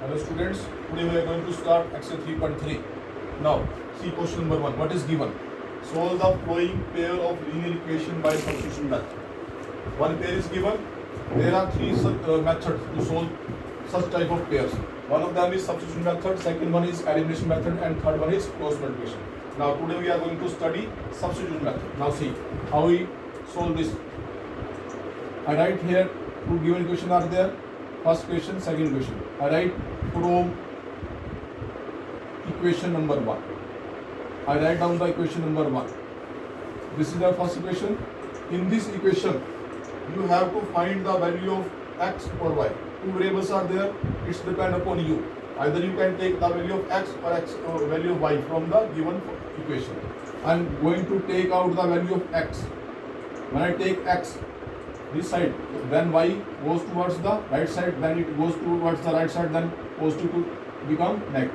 Hello students, today we are going to start exercise 3.3. Now, see question number 1. What is given? Solve the following pair of linear equation by substitution method. One pair is given. There are three methods to solve such type of pairs. One of them is substitution method, second one is elimination method, and third one is cross multiplication. Now, today we are going to study substitution method. Now, see how we solve this. I write here two given equations are there. First question, second question. I write from equation number 1. I write down the equation number 1. This is the first equation. In this equation, you have to find the value of x or y. Two variables are there. It's depend upon you. Either you can take the value of x or value of y from the given equation. I'm going to take out the value of x. When I take x this side, then y goes towards the right side, then it goes towards the right side, then positive to become negative.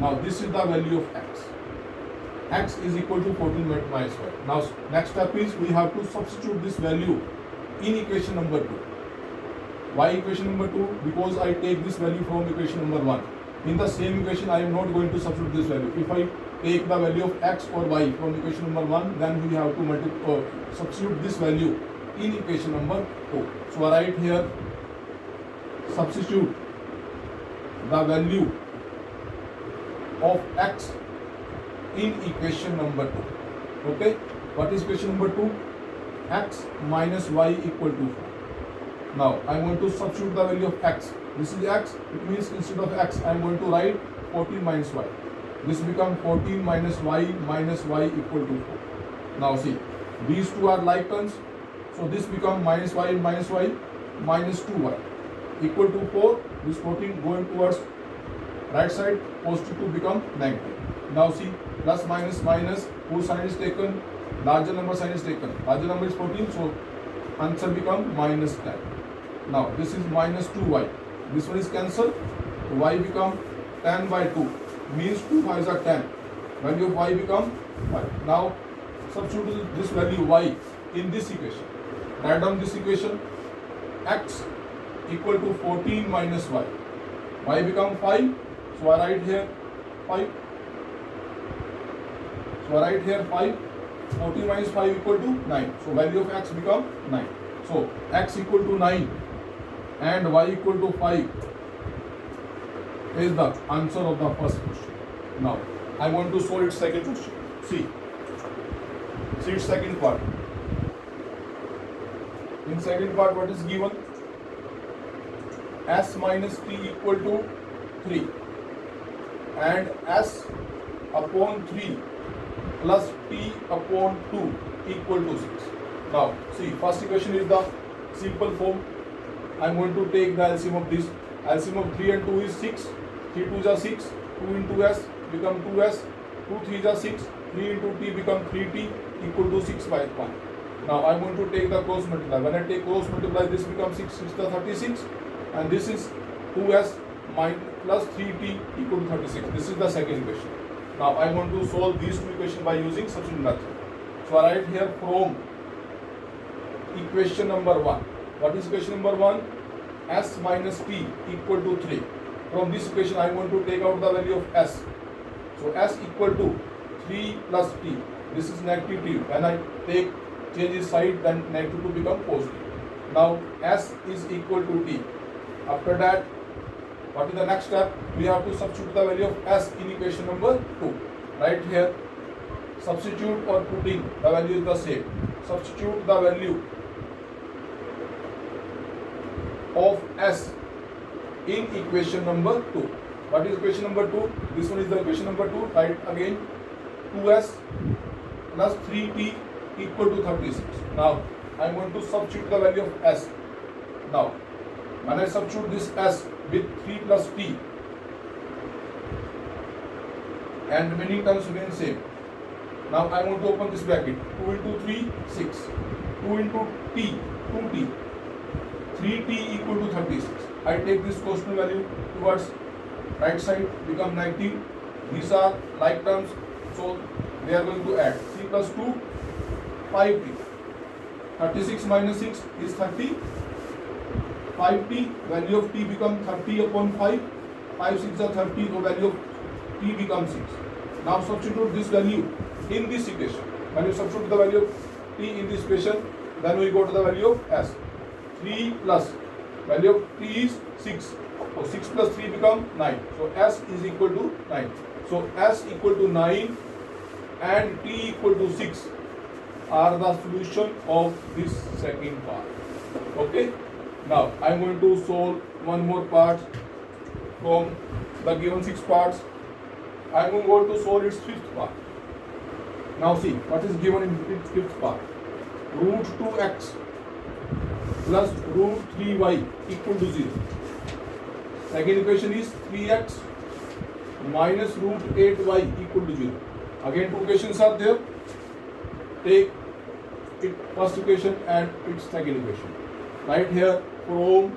Now this is the value of x. X is equal to 14 minus y. Now next step is we have to substitute this value in equation number 2. Why equation number 2? Because I take this value from equation number 1. In the same equation I am not going to substitute this value. If I take the value of x or y from equation number 1, then we have to substitute this value in equation number 2. So I write here substitute the value of x in equation number 2. Okay, what is equation number 2? X minus y equal to 4. Now I am going to substitute the value of x. This is x, it means instead of x I am going to write 14 minus y. This becomes 14 minus y equal to 4. Now see, these two are like terms. So this becomes minus y minus 2y equal to 4. This 14 going towards right side, positive to become negative. Now see, plus minus minus, whose sign is taken? Larger number sign is taken. Larger number is 14, so answer become minus 10. Now this is minus 2y. This one is cancelled. Y become 10 by 2. Means 2 5s are 10. Value of y become 5. Now substitute this value y in this equation. Write down this equation. X equal to 14 minus y. Y become 5. So I write here 5. So I write here 5. 14 minus 5 equal to 9. So value of x become 9. So x equal to 9 and y equal to 5 is the answer of the first question. Now I want to solve its second question. See its second part. In second part, what is given? S minus t equal to 3 and s upon 3 plus t upon 2 equal to 6. Now see, first equation is the simple form. I am going to take the LCM of this. LCM of 3 and 2 is 6. 3 2s are 6. 2 into s become 2s. 2 3s are 6. 3 into t become 3t equal to 6 by 1. Now I am going to take the cross multiply. When I take cross multiply, this becomes 6 6 to 36, and this is 2s plus 3t equal to 36. This is the second equation. Now I want to solve these two equations by using substitution method. So I write here from equation number 1. What is equation number 1? S minus t equal to 3. From this equation I want to take out the value of s. So s equal to 3 plus t. This is negative t. When I change its side, then negative 2 become positive. Now s is equal to t. After that, what is the next step? We have to substitute the value of s in equation number 2. Right here, substitute or putting the value is the same. Substitute the value of s in equation number 2. What is equation number 2? This one is the equation number 2. Write again 2s plus 3t equal to 36. Now I am going to substitute the value of s. Now when I substitute this s with 3 plus t and remaining terms remain same. Now I want to open this bracket. 2 into 3 6. 2 into t 2t. 3t equal to 36. I take this constant value towards right side, become negative. These are like terms, so they are going to add 3 plus 2 5t. 36 minus 6 is 30. 5t, value of t become 30 upon 5. 5 6 are 30, so value of t becomes 6. Now substitute this value in this equation. When you substitute the value of t in this equation, then we go to the value of s. 3 plus value of t is 6. So 6 plus 3 become 9. So s is equal to 9. So s equal to 9 and t equal to 6 are the solution of this second part. Okay. Now I am going to solve one more part from the given 6 parts. I am going to solve its 5th part. Now see what is given in its 5th part. Root 2x plus root 3y equal to 0. Second equation is 3x minus root 8y equal to 0. Again 2 equations are there. Take its first equation and its second equation. Right here from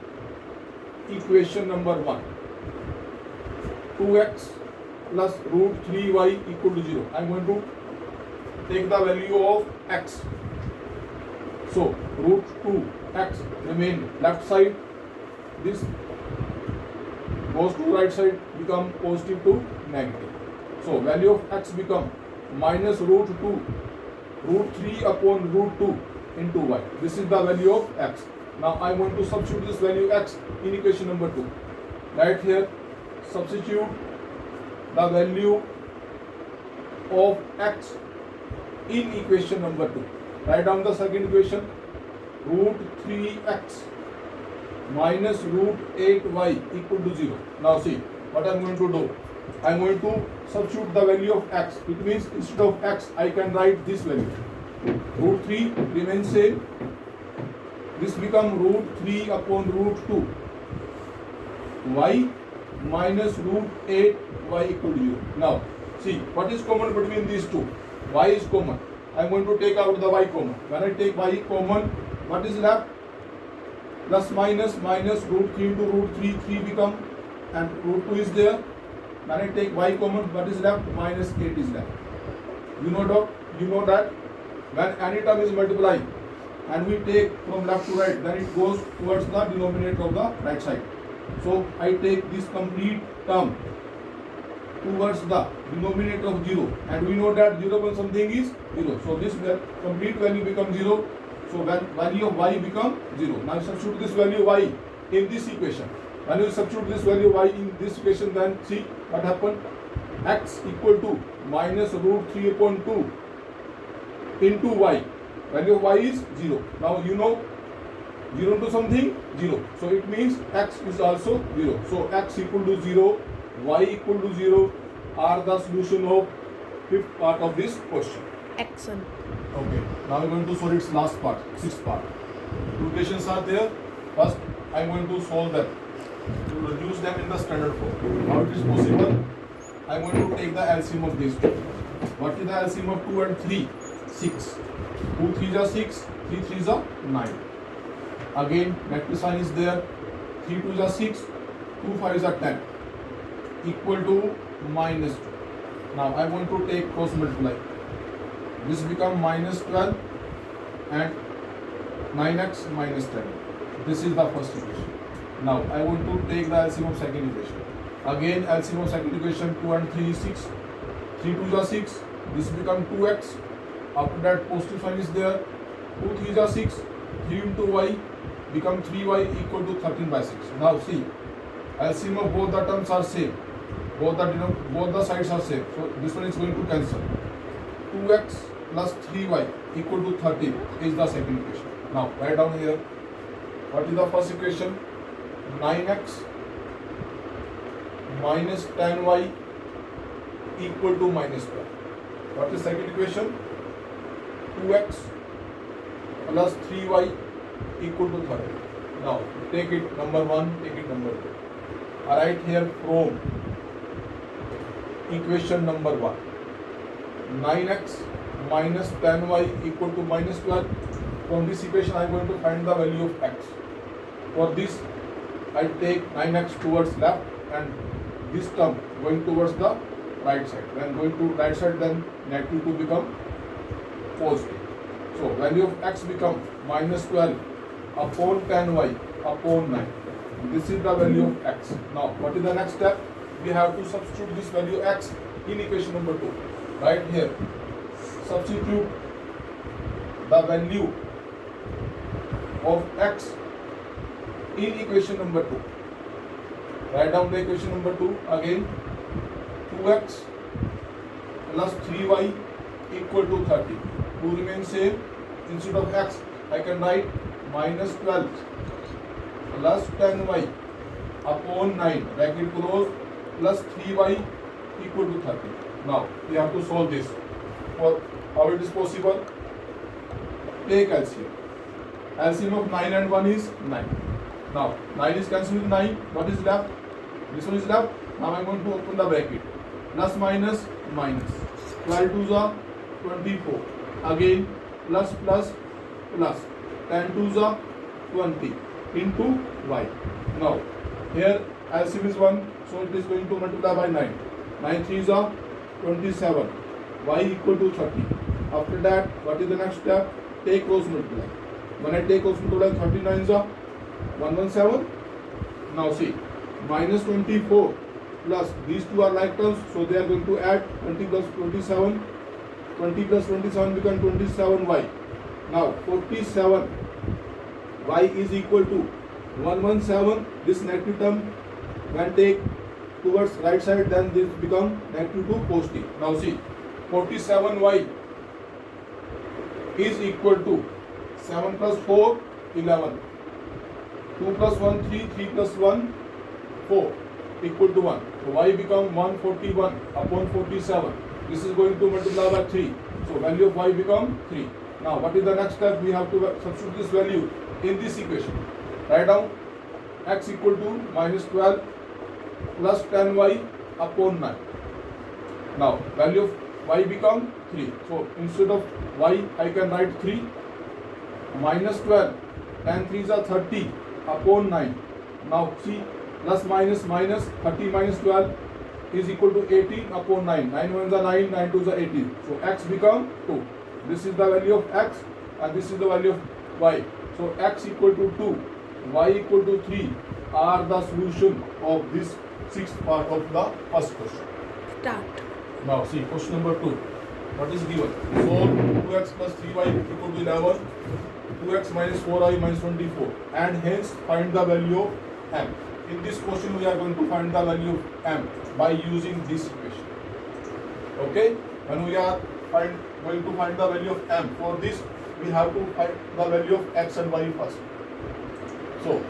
equation number 1. 2x plus root 3y equal to 0. I am going to take the value of x. So root 2x remain left side. This goes to right side, become positive to negative. So value of x become minus root 2 root 3 upon root 2 into y. This is the value of x. Now I am going to substitute this value x in equation number 2. Right here substitute the value of x in equation number 2. Write down the second equation. Root 3x minus root 8y equal to 0. Now see what I am going to do. I am going to substitute the value of x. It means instead of x I can write this value. Root 3 remains same. This become root 3 upon root 2 y minus root 8 y equal to 0. Now see what is common between these two. Y is common. I am going to take out the y common. When I take y common, what is left? Plus minus minus root 3 into root 3, 3 become, and root 2 is there. When I take y common, what is left? Minus 8 is left. You know that when any term is multiplied and we take from left to right, then it goes towards the denominator of the right side. So I take this complete term towards the denominator of 0, and we know that 0 when something is 0. So this complete value becomes 0. So when value of y become 0. Now substitute this value y in this equation. When you substitute this value y in this equation, then see what happened. X equal to minus root 3 upon 2 into y. Value of y is 0. Now you know 0 into something 0. So it means x is also 0. So x equal to 0, y equal to 0 are the solution of 5th part of this question. Excellent. Okay. Now we are going to solve its last part, 6th part. Two equations are there. First I am going to solve them, to reduce them in the standard form. How it is possible? I am going to take the LCM of these two. What is the LCM of 2 and 3? 6. 2 3s are 6, 3 3s are 9. Again negative sign is there. 3 2s are 6, 2 5s are 10. Equal to minus 2. Now I want to take cross multiply. This become minus 12 and 9x minus 10. This is the first equation. Now I want to take the LCM of second equation. Again LCM of second equation, 2 and 3 is 6. 3 2s are 6. This become 2x. After that positive sign is there. 2 3s are 6. 3 into y become 3y equal to 13 by 6. Now see, LCM of both the terms are same. Both the sides are same. So this one is going to cancel. 2x plus 3y equal to 13 is the second equation. Now write down here. What is the first equation? 9x minus 10y equal to minus 12. What is second equation? 2x plus 3y equal to 13. Now take it number 1, take it number 2. I write here from equation number 1. 9x minus 10y equal to minus 12. From this equation I am going to find the value of x. For this I take 9x towards left and this term going towards the right side. When going to right side, then negative 2 become positive. So value of x become minus 12 upon 10y upon 9. This is the value of x. Now what is the next step? we have to substitute this value x in equation number 2. Right here, substitute the value of x in equation number 2. Write down the equation number 2 again. 2x plus 3y equal to 30. 2 remains same. Instead of x, I can write minus 12 plus 10y upon 9 bracket close plus 3y equal to 30. Now we have to solve this. For how it is possible? Take LCM. LCM of 9 and 1 is 9. Now 9 is cancelled with 9. What is left? This one is left. Now I am going to open the bracket. Plus minus minus. 12 2s are 24. Again plus plus plus. 10 2s are 20 into y. Now here LCM is 1, so it is going to multiply by 9. 9 3s are 27. Y equal to 30. After that, what is the next step? Take cross multiply. When I take cross multiply, 39s are 117. Now see, minus 24 plus these two are like terms, so they are going to add 20 plus 27. 20 plus 27 become 27y. Now 47 y is equal to 117. This negative term when take towards right side, then this become negative to positive. Now see, 47y is equal to 7 plus 4 11. 2 plus 1 3, 3 plus 1 4 equal to 1. So y become 141 upon 47. This is going to multiply by 3. So value of y become 3. Now what is the next step? We have to substitute this value in this equation. Write down x equal to minus 12 plus 10y upon 9. Now value of y become 3. So instead of y, I can write 3 minus 12. 10 3s are 30 upon 9. Now see, plus minus minus 30 minus 12 is equal to 18 upon 9. 9 1s are 9, 9 2s are 18. So x become 2. This is the value of x and this is the value of y. So x equal to 2, y equal to 3 are the solution of this sixth part of the first question. Start. Now see question number 2. What is given? Solve 2x plus 3y equal to 11, 2x minus 4y minus 24, and hence find the value of m. In this question we are going to find the value of m by using this equation. Okay? When we are going to find the value of m, for this we have to find the value of x and y first. So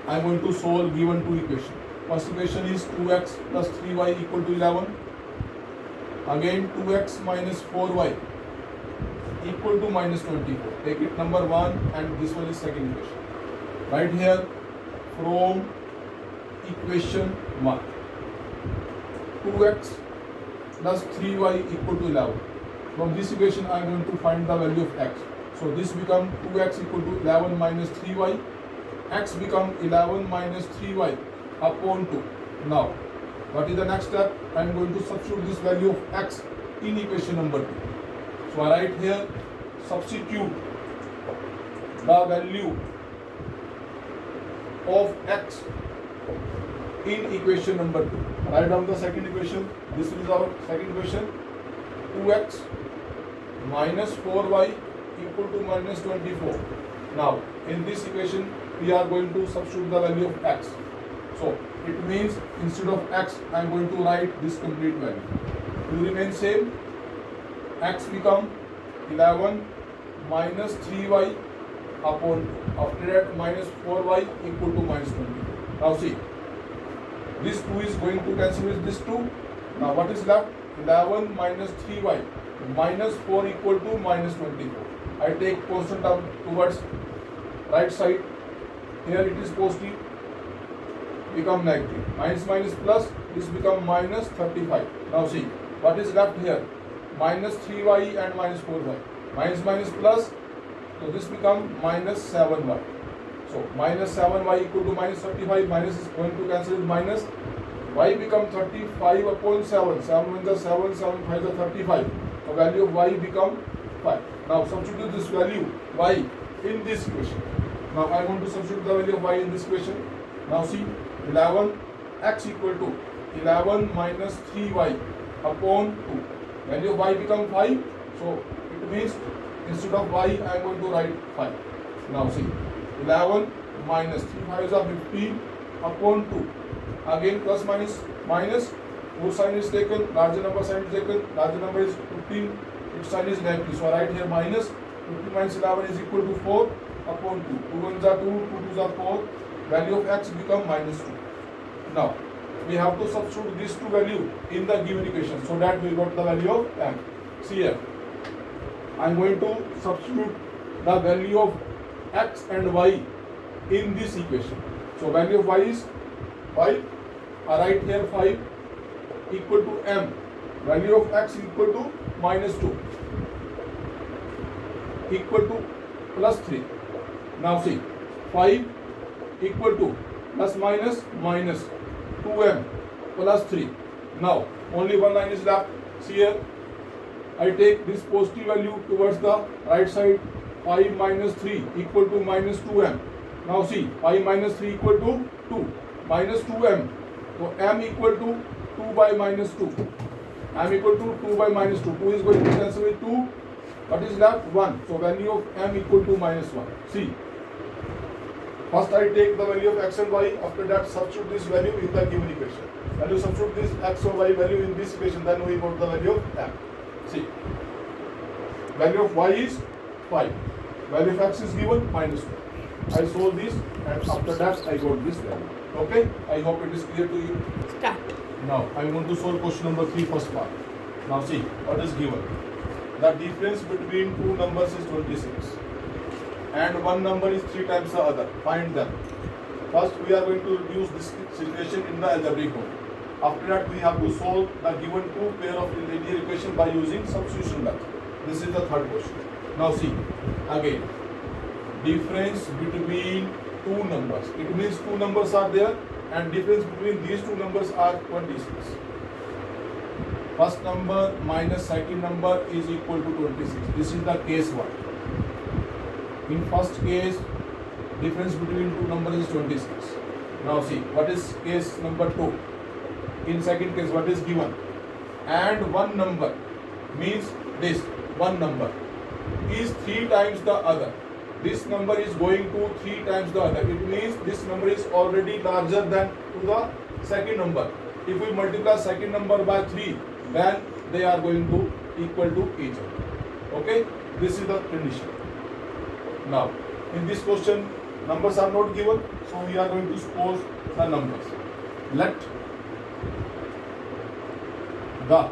I am going to solve given two equation. First equation is 2x plus 3y equal to 11. Again 2x minus 4y equal to minus 24. Take it number 1 and this one is second equation. Right here from equation 1, 2x plus 3y equal to 11. From this equation I am going to find the value of x. So this become 2x equal to 11 minus 3y. X become 11 minus 3y upon 2. Now what is the next step? I am going to substitute this value of x in equation number 2. So I write here, substitute the value of x in equation number 2. Write down the second equation. This is our second equation. 2x minus 4y equal to minus 24. Now in this equation we are going to substitute the value of x. So it means instead of x I am going to write this complete value. To remain same, x become 11 minus 3y upon 2. After that minus 4y equal to minus 20. Now see, this 2 is going to cancel with this 2. Now what is left? 11 minus 3y minus 4 equal to minus 24. I take constant term towards right side. Here it is positive, become negative. Minus minus plus, this become minus 35. Now see, what is left here? Minus 3y and minus 4y. Minus minus plus, so this become minus 7y. So minus 7y equal to minus 35. Minus is going to cancel with minus. Y become 35 upon 7. 7 1 is 7, 7 5 is 35. The value of y become 5. Now substitute this value y in this equation. Now I want to substitute the value of y in this equation. Now see, 11 x equal to 11 minus 3y upon 2. Value of y become 5. So it means instead of y I am going to write 5. Now see, 11 minus 3 5s are 15 upon 2. Again plus minus minus. Both sign is taken, larger number sign is taken, larger number is 15, its sign is negative. So I write here minus 15 minus 11 is equal to 4 upon 2. 2 ones are 2, 2 twos are 4. Value of x become minus 2. Now we have to substitute these two value in the given equation so that we got the value of m. See here, I am going to substitute the value of x and y in this equation. So value of y is 5. I write here 5 equal to m. Value of x equal to minus 2 equal to plus 3. Now see, 5 equal to plus minus minus 2m plus 3. Now only one line is left. See here, I take this positive value towards the right side. 5 minus 3 equal to minus 2m. Now see, 5 minus 3 equal to 2 minus 2m. So m equal to 2 by minus 2. M equal to 2 by minus 2. 2 is going to cancel with 2. What is left? 1. So value of m equal to minus 1. See. First I take the value of x and y. After that substitute this value in the given equation. When you substitute this x or y value in this equation, then we got the value of m. See. Value of y is 5. Value of x is given minus 1. I solve this and after that I got this value. Okay? I hope it is clear to you. Start. Now I am going to solve question number 3 first part. Now see what is given. The difference between two numbers is 26 and one number is 3 times the other. Find them. First we are going to reduce this situation in the algebraic mode. After that we have to solve the given two pair of linear equation by using substitution method. This is the third question. Now see again, difference between two numbers. It means two numbers are there and difference between these two numbers are 26. First number minus second number is equal to 26. This is the case 1. In first case, difference between two numbers is 26. Now see, what is case number 2? In second case, what is given? And one number means this one number is 3 times the other. This number is going to 3 times the other. It means this number is already larger than to the second number. If we multiply second number by 3, then they are going to equal to each other. Okay? This is the condition. Now, in this question, numbers are not given, so we are going to suppose the numbers. Let the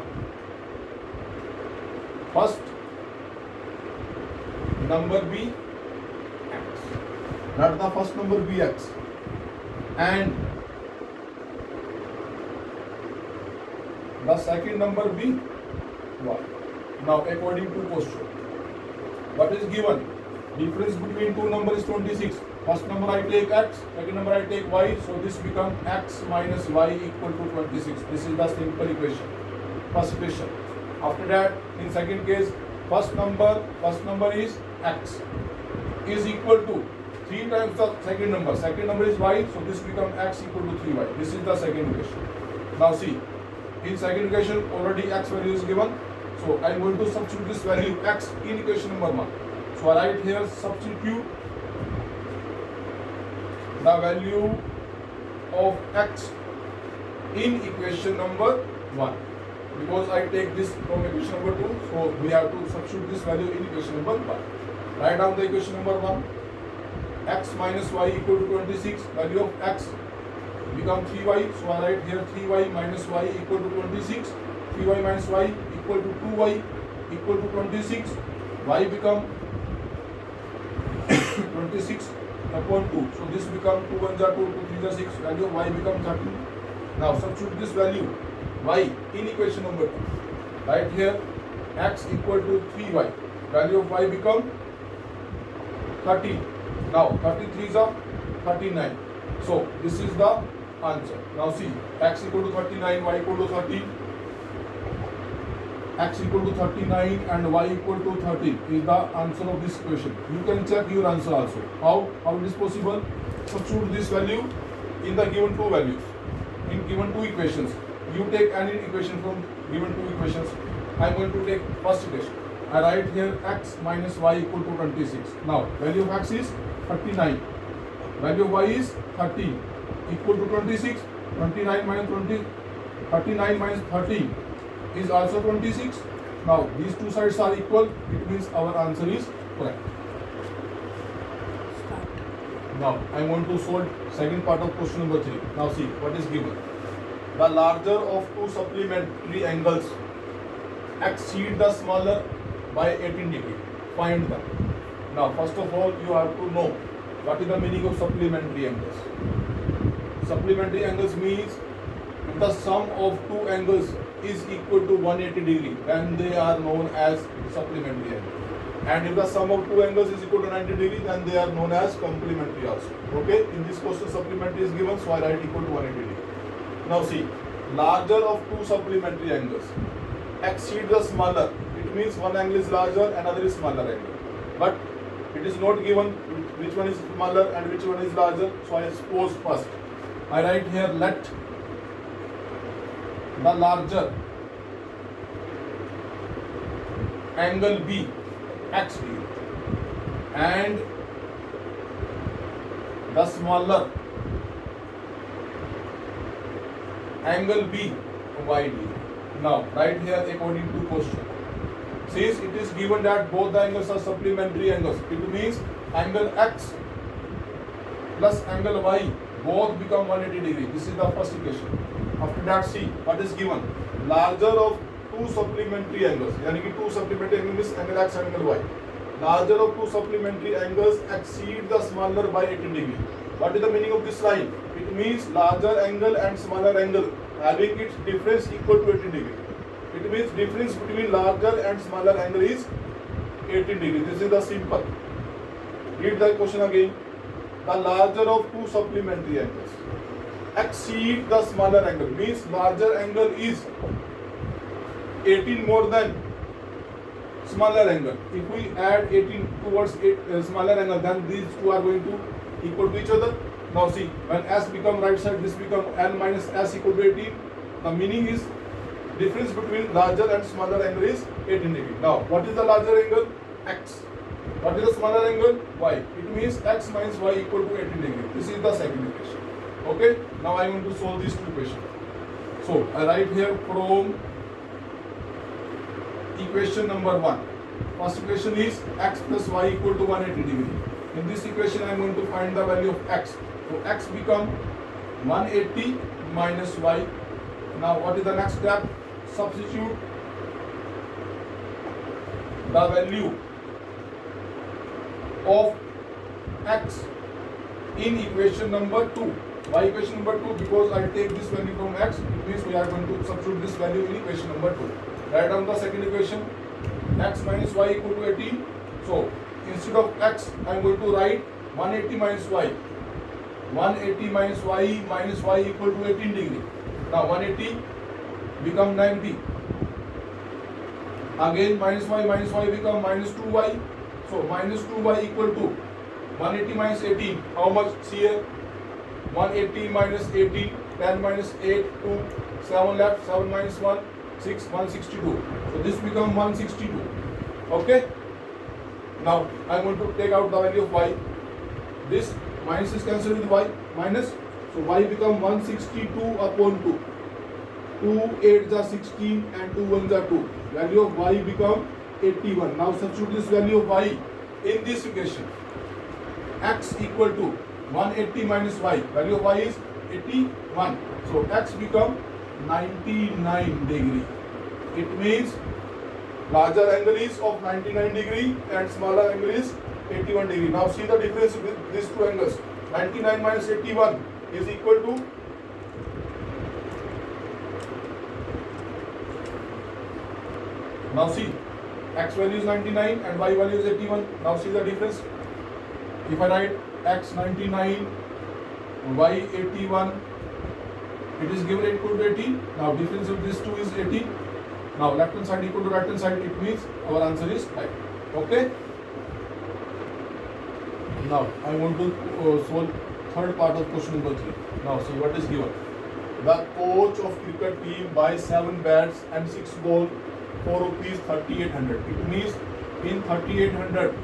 first number be x. Let the first number be x and the second number be y. Now, according to question, what is given? Difference between two numbers is 26. First number I take x, second number I take y, so this becomes x minus y equal to 26. This is the simple equation. First equation. After that, in second case, first number is x is equal to 3 times the second number. Second number is y, so this becomes x equal to 3y. This is the second equation. Now see, in second equation already x value is given, so I am going to substitute this value x in equation number 1. So I write here substitute the value of x in equation number 1. Because I take this from equation number 2, so we have to substitute this value in equation number 1. Write down the equation number 1. X minus y equal to 26. Value of x become 3y. So I write here 3y minus y equal to 26. 3y minus y equal to 2y equal to 26. Y become 26 upon 2. So this become 2 1 are 2, 2 3 are 6. Value of y become 13. Now substitute this value y in equation number 2. Right here x equal to 3y. Value of y become 13. Now 33 is 39. So this is the answer. Now see, x equal to 39, y equal to 13. X equal to 39 and y equal to 13 is the answer of this question. You can check your answer also. How it is possible? Substitute this value in the given two values, in given two equations. You take any equation from given two equations. I am going to take first equation. I write here x minus y equal to 26. Now value of x is 39. Value of y is 13 equal to 26. 29 minus 20, 39 minus 13 is also 26. Now these two sides are equal. It means our answer is correct. Now I want to solve second part of question number 3. Now see what is given. The larger of two supplementary angles exceed the smaller by 18 degree. Find them. Now first of all you have to know what is the meaning of supplementary angles. Supplementary angles means if the sum of two angles is equal to 180 degree, then they are known as supplementary angles. And if the sum of two angles is equal to 90 degree, then they are known as complementary also. Okay, in this question supplementary is given, so I write equal to 180 degree. Now see, larger of two supplementary angles exceed the smaller. It means one angle is larger, another is smaller angle. But it is not given which one is smaller and which one is larger. So I suppose first I write here let the larger angle be x degree and the smaller angle be y degree. Now write here according to question. Since it is given that both the angles are supplementary angles, it means angle x plus angle y both become 180 degree. This is the first equation. After that, see what is given. Larger of two supplementary angles, यानी कि two supplementary angles means angle x and angle y. Larger of two supplementary angles exceed the smaller by 18 degree. What is the meaning of this line? It means larger angle and smaller angle having its difference equal to 18 degree. It means difference between larger and smaller angle is 18 degree. This is the simple. Read the question again. The larger of two supplementary angles exceed the smaller angle means larger angle is 18 more than smaller angle. If we add 18 towards smaller angle, then these two are going to equal to each other. Now see, when s become right side, this become n minus s equal to 18. The meaning is difference between larger and smaller angle is 18 degree. Now what is the larger angle? X. What is the smaller angle? Y. It means x minus y equal to 18 degree. This is the second equation. Okay. Now I want to solve these two questions. So I write here from equation number 1. First equation is x plus y equal to 180 degree. In this equation I am going to find the value of x. So x become 180 minus y. Now what is the next step? Substitute the value of x in equation number 2. Why equation number 2? Because I take this value from x, it means we are going to substitute this value in equation number 2. Write down the second equation, x minus y equal to 18. So instead of x, I am going to write 180 minus y. 180 minus y equal to 18 degree. Now 180 become 90. Again minus y become minus 2y. So minus 2y equal to 180 minus 18. How much? See here. 180 minus 18. 10 minus 8. 2. 7 left. 7 minus 1. 6. 162. So this become 162. Okay. Now I am going to take out the value of y. This minus is cancelled with y. Minus. So y become 162 upon 2. 2 8s are 16 and 2 1s are 2. Value of y become 81. Now substitute this value of y in this equation. X equal to 180 minus y. Value of y is 81. So x become 99 degree. It means larger angle is of 99 degree and smaller angle is 81 degree. Now see the difference with these two angles. 99 minus 81 is equal to now see, x value is 99 and y value is 81. Now see the difference. If I write x 99, y 81, it is given equal to 80. Now difference of these two is 80. Now left hand side equal to right hand side, it means our answer is right. Okay. Now I want to solve third part of question number 3. Now see what is given. the coach of cricket team buys 7 bats and 6 balls for rupees 3800. It means in 3800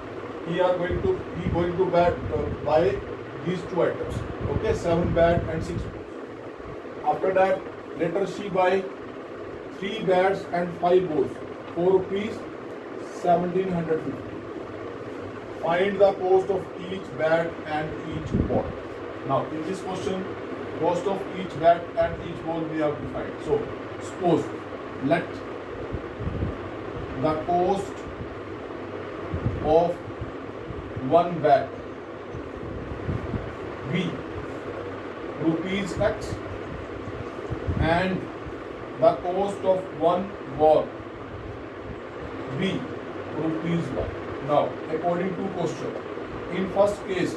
he going to buy these two items. Okay, 7 bat and 6 balls. After that, later she buy 3 bats and 5 balls for rupees 1750. Find the cost of each bat and each ball. Now in this question, cost of each bat and each ball we have to find. So suppose let the cost of one bat be rupees X and the cost of one ball be rupees Y. Now, according to question, in first case,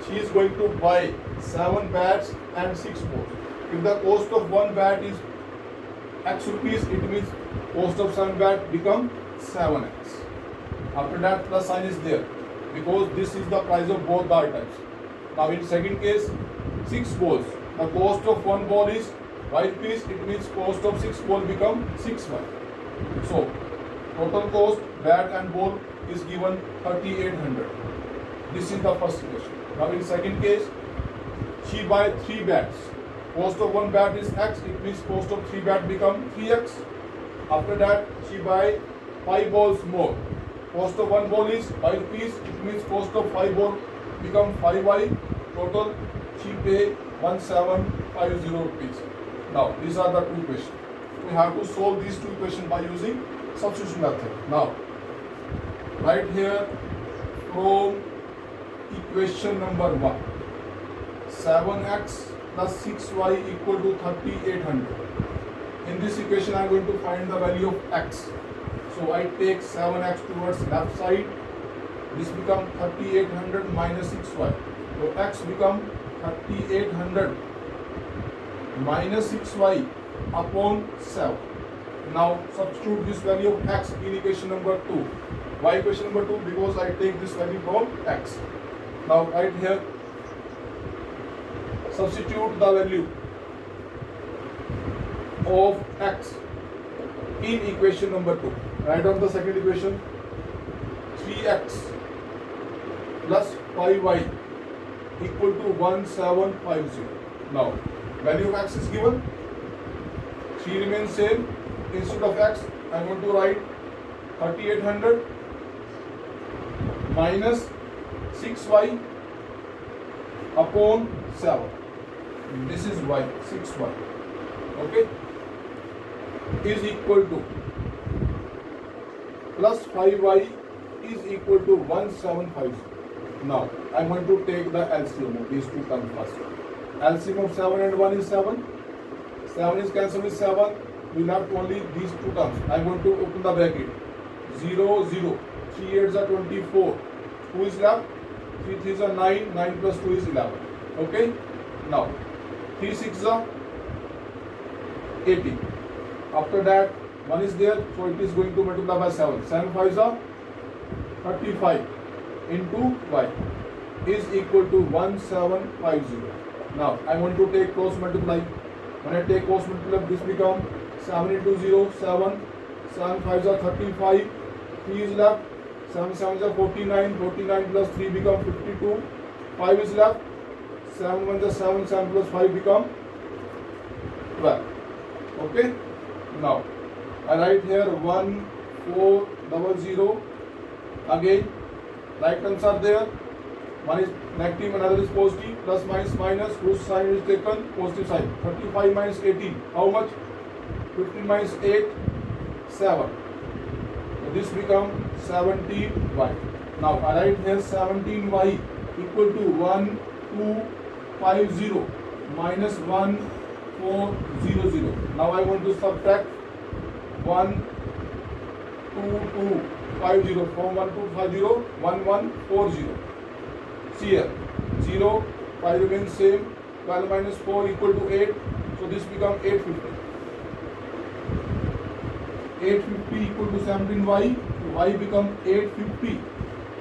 she is going to buy 7 bats and 6 balls. If the cost of one bat is X rupees, it means cost of 7 bat become 7X. After that, plus sign is there because this is the price of both the items. Now, in second case, 6 balls. The cost of one ball is Y rupees. It means cost of 6 ball become 6Y. So, total cost bat and ball is given 3800. This is the first question. Now in second case, she buy 3 bats. Cost of one bat is X. It means cost of 3 bat become 3X. After that, she buy 5 balls more. Cost of one ball is Y rupees. It means cost of 5 ball become 5Y. Total she pay 1750 rupees. Now these are the two questions. We have to solve these two questions by using substitution method. Now right here from equation number 1, 7x plus 6y equal to 3800. In this equation I am going to find the value of x. So I take 7x towards left side. This become 3800 minus 6y. So x become 3800 minus 6y upon 7. Now substitute this value of x in equation number 2. Why equation number 2? Because I take this value from x. Now right here, substitute the value of x in equation number 2. Write down the second equation. 3x plus 5y equal to 1750. Now value of x is given. 3 remains same. Instead of x, I am going to write 3800 minus 6y upon 7. This is y, 6y. Okay? Is equal to plus 5y is equal to 1750. Now, I am going to take the LCM of these two terms first. LCM of 7 and 1 is 7. 7 is cancelled with 7. We left only these two terms. I am going to open the bracket. 0, 0. 3 8s are 24. 2 is left. 3 3s are 9. 9 plus 2 is 11. Okay? Now, 3 6s are 18. After that, 1 is there. So, it is going to multiply by 7. 7 5s are 35 into y is equal to 1750. Now, I want to take cross multiply. When I take cross multiply, this becomes 7 into 0, 7. 7 5s are 35. 3 is left. 7 7s are 49. 49 plus 3 become 52. 5 is left. 7 1s are 7. 7 plus 5 become 12. Okay? Now, I write here 1400. Again, right terms are there. One is negative, another is positive. Plus minus minus. Whose sign is taken? Positive sign. 35 minus 18. How much? 15 minus 8. 7. So this becomes 17y. Now I write here 17y equal to 1250 minus 1400. Now I want to subtract 12250 from 1250, 1140. See here, 0, 5 remains same, 12 minus 4 equal to 8, so this becomes 850. 850 equal to 17y, so y becomes 850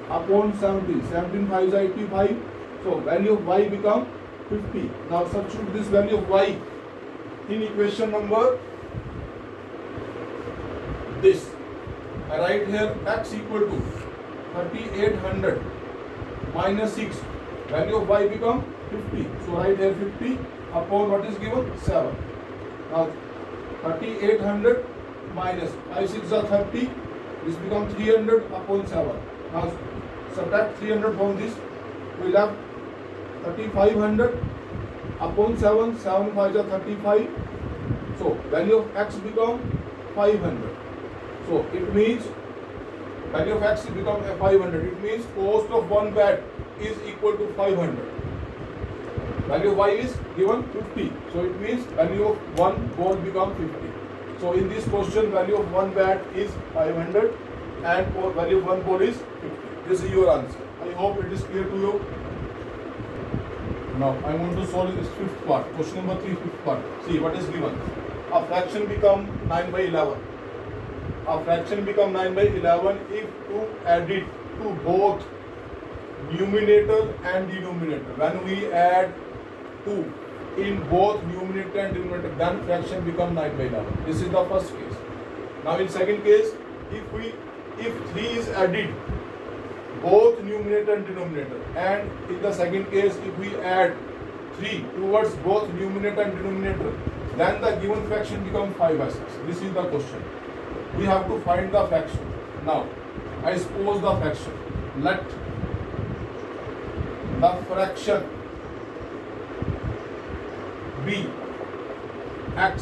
upon 70. 17 5 is 85, so value of y become 50. Now substitute this value of y in equation number this, I write here x equal to 3800 minus 6. Value of y become 50. So write here 50 upon what is given 7. Now 3800 minus 5 6 are 30. This becomes 300 upon 7. Now subtract 300 from this. We have 3500 upon 7. 7 5 are 35. So value of x become 500. So it means value of x become 500. It means cost of one bat is equal to 500. Value of y is given 50. So it means value of one ball become 50. So in this question, value of one bat is 500 and value of one ball is 50. This is your answer. I hope it is clear to you. Now I want to solve this fifth part. Question number 3, fifth part. See what is given. A fraction become 9 by 11. A fraction become 9 by 11 if 2 added to both numerator and denominator. When we add 2 in both numerator and denominator, then fraction become 9 by 11. This is the first case. Now in second case, if 3 is added both numerator and denominator, and in the second case if we add 3 towards both numerator and denominator, then the given fraction become 5 by 6. This is the question. We have to find the fraction. Now I suppose the fraction. Let the fraction be x